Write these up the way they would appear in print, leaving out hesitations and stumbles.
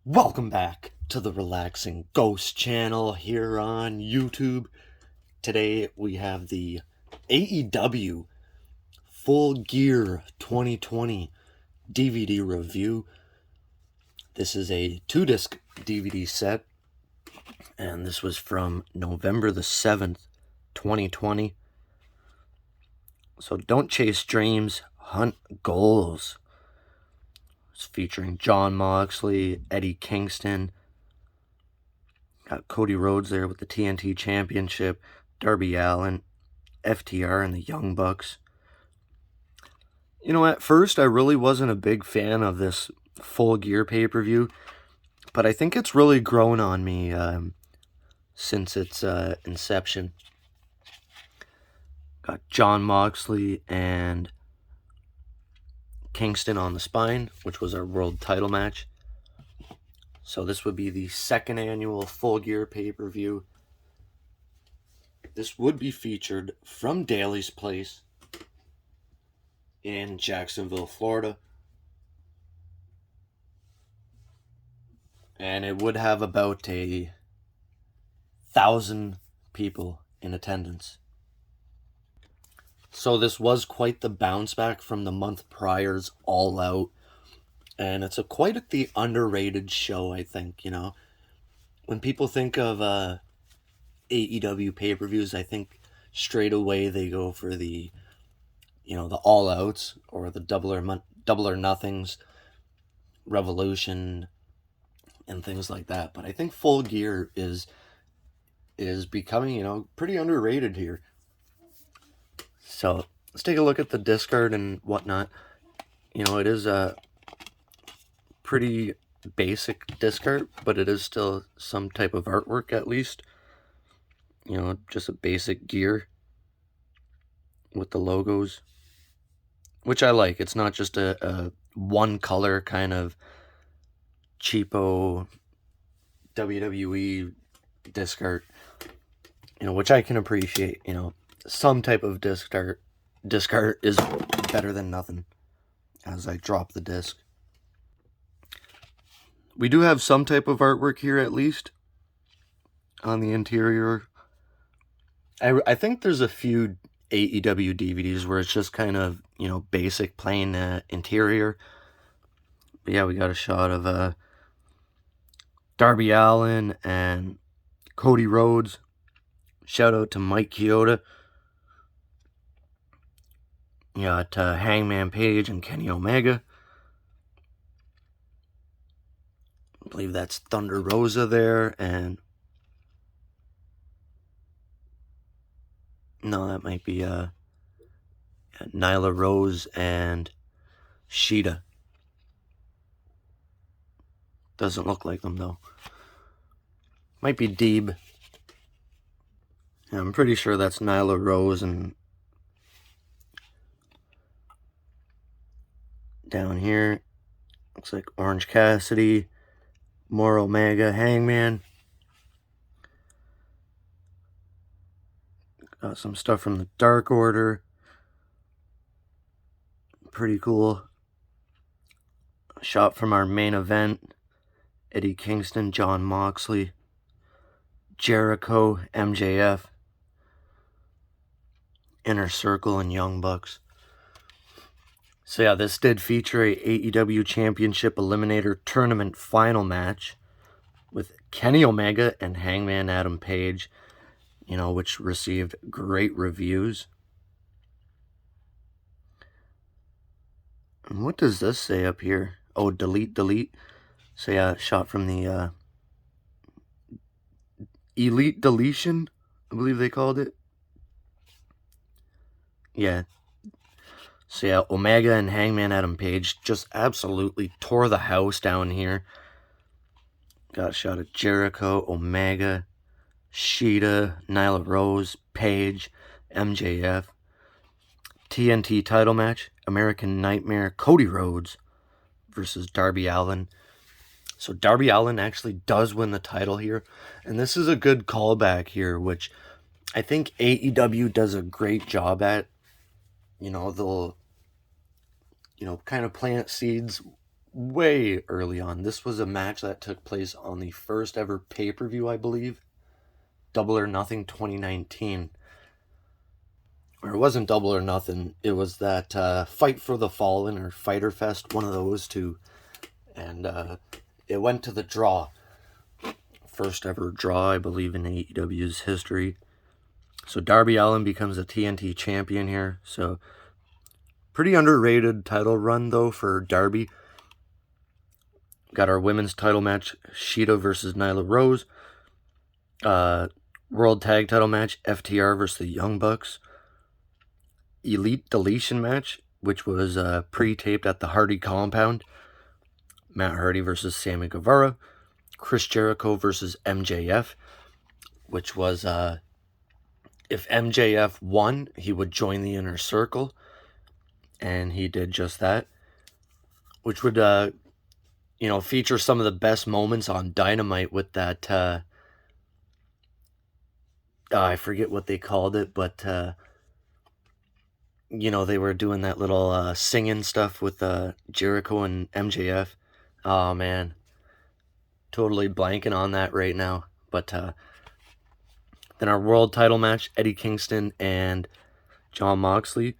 Welcome back to the Relaxing Ghost channel here on YouTube. Today we have the AEW Full Gear 2020 DVD review. This is a 2-disc DVD set, and this was from November the 7th, 2020. So don't chase dreams, hunt goals. It's featuring Jon Moxley, Eddie Kingston. Got Cody Rhodes there with the TNT Championship, Darby Allin, FTR, and the Young Bucks. You know, at first I really wasn't a big fan of this Full Gear pay-per-view, but I think it's really grown on me since its inception. Got Jon Moxley and Kingston on the spine, which was our world title match. So this would be the second annual Full Gear pay-per-view. This would be featured from Daly's Place in Jacksonville, Florida. And it would have about 1,000 people in attendance. So this was quite the bounce back from the month prior's All Out. And it's quite the underrated show, I think, you know. When people think of AEW pay-per-views, I think straight away they go for the All Outs or the Double or Nothings, Revolution, and things like that. But I think Full Gear is becoming, pretty underrated here. So let's take a look at the disc art and whatnot. It is a pretty basic disc art, but it is still some type of artwork at least. Just a basic gear with the logos, which I like. It's not just a one color kind of cheapo WWE disc art, which I can appreciate. Some type of disc art is better than nothing. As I drop the disc, we do have some type of artwork here at least on the interior. I think there's a few AEW DVDs where it's just kind of, basic plain interior. But yeah, we got a shot of Darby Allin and Cody Rhodes. Shout out to Mike Chioda. You got Hangman Page and Kenny Omega. I believe that's Thunder Rosa there, and no, that might be Nyla Rose and Sheeta. Doesn't look like them though. Might be Deeb. Yeah, I'm pretty sure that's Nyla Rose, and down here looks like Orange Cassidy, more Omega, Hangman. Got some stuff from the Dark Order. Pretty cool. A shot from our main event. Eddie Kingston, Jon Moxley, Jericho, MJF, Inner Circle, and Young Bucks. So yeah, this did feature a AEW Championship Eliminator Tournament final match with Kenny Omega and Hangman Adam Page, which received great reviews. And what does this say up here? Oh, delete. So yeah, shot from the Elite Deletion, I believe they called it. Yeah. So yeah, Omega and Hangman Adam Page just absolutely tore the house down here. Got a shot of Jericho, Omega, Sheeta, Nyla Rose, Page, MJF. TNT title match, American Nightmare, Cody Rhodes versus Darby Allin. So Darby Allin actually does win the title here. And this is a good callback here, which I think AEW does a great job at. They'll, kind of plant seeds way early on. This was a match that took place on the first ever pay-per-view, I believe. Double or Nothing 2019. Or it wasn't Double or Nothing. It was that Fight for the Fallen or Fighter Fest, one of those two. And it went to the draw. First ever draw, I believe, in AEW's history. So Darby Allin becomes a TNT champion here. So pretty underrated title run, though, for Darby. Got our women's title match, Shida versus Nyla Rose. World Tag title match, FTR versus the Young Bucks. Elite Deletion match, which was pre-taped at the Hardy Compound. Matt Hardy versus Sammy Guevara. Chris Jericho versus MJF, which was if MJF won, he would join the Inner Circle, and he did just that, which would feature some of the best moments on Dynamite with that I forget what they called it, but they were doing that little singing stuff with Jericho and MJF. Oh man, totally blanking on that right now. But then our world title match, Eddie Kingston and Jon Moxley.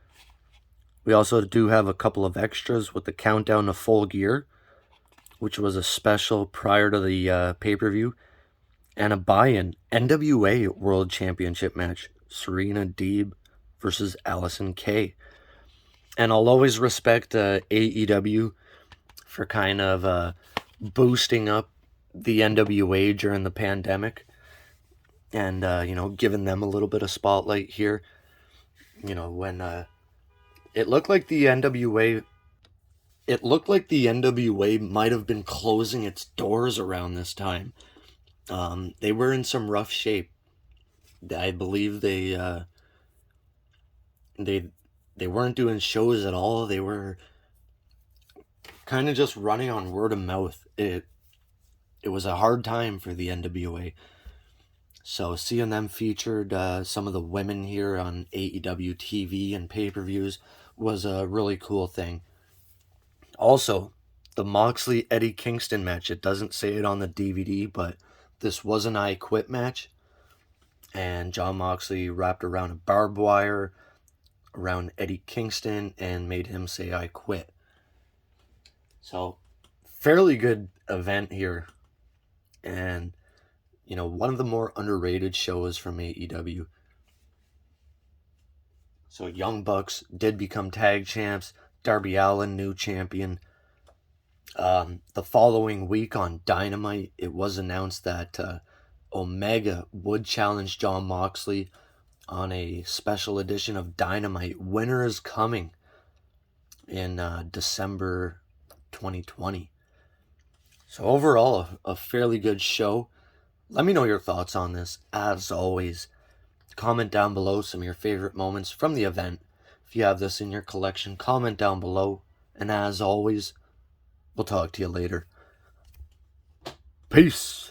We also do have a couple of extras with the Countdown to Full Gear, which was a special prior to the pay-per-view, and a buy-in NWA World Championship match, Serena Deeb versus Allison Kay. And I'll always respect AEW for kind of boosting up the NWA during the pandemic and, giving them a little bit of spotlight here. When it looked like the NWA might have been closing its doors around this time. They were in some rough shape. I believe they weren't doing shows at all. They were kind of just running on word of mouth. It was a hard time for the NWA. So seeing them featured, some of the women here on AEW TV and pay-per-views was a really cool thing. Also, the Moxley Eddie Kingston match, it doesn't say it on the DVD, but this was an I Quit match. And Jon Moxley wrapped around a barbed wire around Eddie Kingston and made him say I quit. So, fairly good event here. And, one of the more underrated shows from AEW. So, Young Bucks did become tag champs. Darby Allin, new champion. The following week on Dynamite, it was announced that Omega would challenge Jon Moxley on a special edition of Dynamite. Winter is Coming in December 2020. So overall, a fairly good show. Let me know your thoughts on this. As always, comment down below some of your favorite moments from the event. If you have this in your collection, comment down below. And as always, we'll talk to you later. Peace.